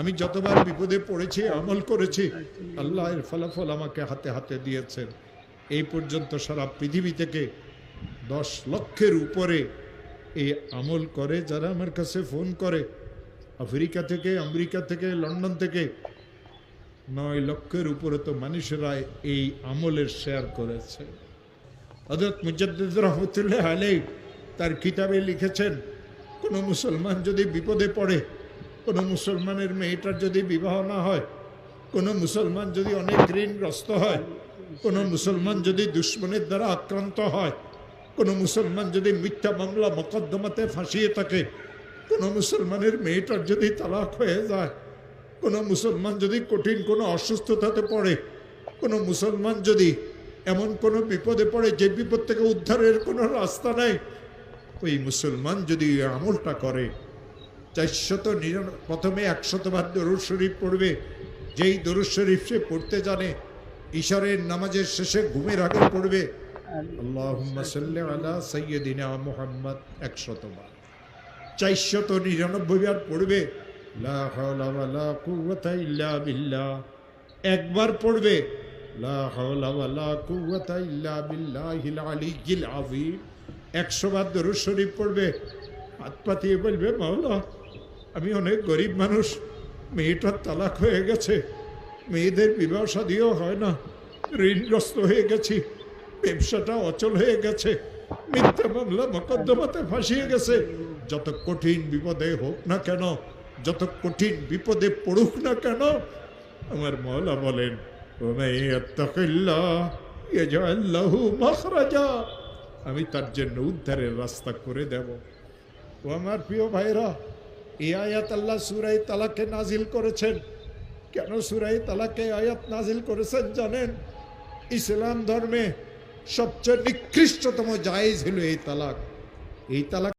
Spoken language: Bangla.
আমি যতবার বিপদে পড়েছি, আমল করেছি, আল্লাহ এর ফলাফল আমাকে হাতে হাতে দিয়েছেন। এই পর্যন্ত সারা পৃথিবী থেকে 10 লক্ষের উপরে এই আমল করে যারা আমার কাছে ফোন করে। আফ্রিকা থেকে, আমেরিকা থেকে, লন্ডন থেকে 9 লক্ষের উপরে তো মানুষেরা এই আমলের শেয়ার করেছে। হযরত মুজাদ্দিদ রহমতুল্লাহ আলাইহি তার কিতাবে লিখেছেন, কোনো মুসলমান যদি বিপদে পড়ে, কোনো মুসলমানের মেয়েটার যদি বিবাহ না হয়, কোনো মুসলমান যদি অনেক ঋণগ্রস্ত হয়, কোনো মুসলমান যদি দুশ্মনের দ্বারা আক্রান্ত হয়, কোনো মুসলমান যদি মিথ্যা মামলা মোকদ্দমাতে ফাঁসিয়ে থাকে, কোনো মুসলমানের মেয়েটার যদি তালাক হয়ে যায়, কোনো মুসলমান যদি কঠিন কোনো অসুস্থতাতে পড়ে, কোনো মুসলমান যদি এমন কোনো বিপদে পড়ে যে বিপদ থেকে উদ্ধারের কোনো রাস্তা নেই, ওই মুসলমান যদি আমলটা করে 499 প্রথমে 100 বার দরুদ শরীফ পড়বে। যেই দরুদ শরীফ সে পড়তে জানে, ইশারের নামাজের শেষে ঘুমের আগে পড়বে আল্লাহুম্মা সাল্লি আলা সাইয়্যিদিনা মুহাম্মদ 100 বার। 499 বার পড়বে লা হাওলা ওয়ালা কুওয়াতা ইল্লা বিল্লাহ। একবার পড়বে লা হাওলা ওয়ালা কুওয়াতা ইল্লা বিল্লাহিল আলিয়্যিল আযীম। 100 বার দরুদ শরীফ পড়বে, হাত পাতিয়ে বলবে, মাওলা আমি অনেক গরিব মানুষ, মেয়েটার তালাক হয়ে গেছে, মেয়েদের বিবাহ শাদীও হয় না, ঋণগ্রস্ত হয়ে গেছি, ব্যবসাটা অচল হয়ে গেছে, মিথ্যা মামলা মোকদ্দমাতে ফাঁসিয়ে গেছে। যত কঠিন বিপদে হোক না কেন, যত কঠিন বিপদে পড়ুক না কেন, আমার মাওলা বলেন আমি তার জন্য উদ্ধারের রাস্তা করে দেব। ও আমার প্রিয় ভাইরা, এই আয়াত আল্লাহ সূরা তালাকে নাজিল করেছেন। কেন সূরা তালাকে আয়াত নাজিল করেছেন জানেন? ইসলাম ধর্মে সবচেয়ে নিকৃষ্টতম জায়েজ হলো এই তালাক। এই তালাক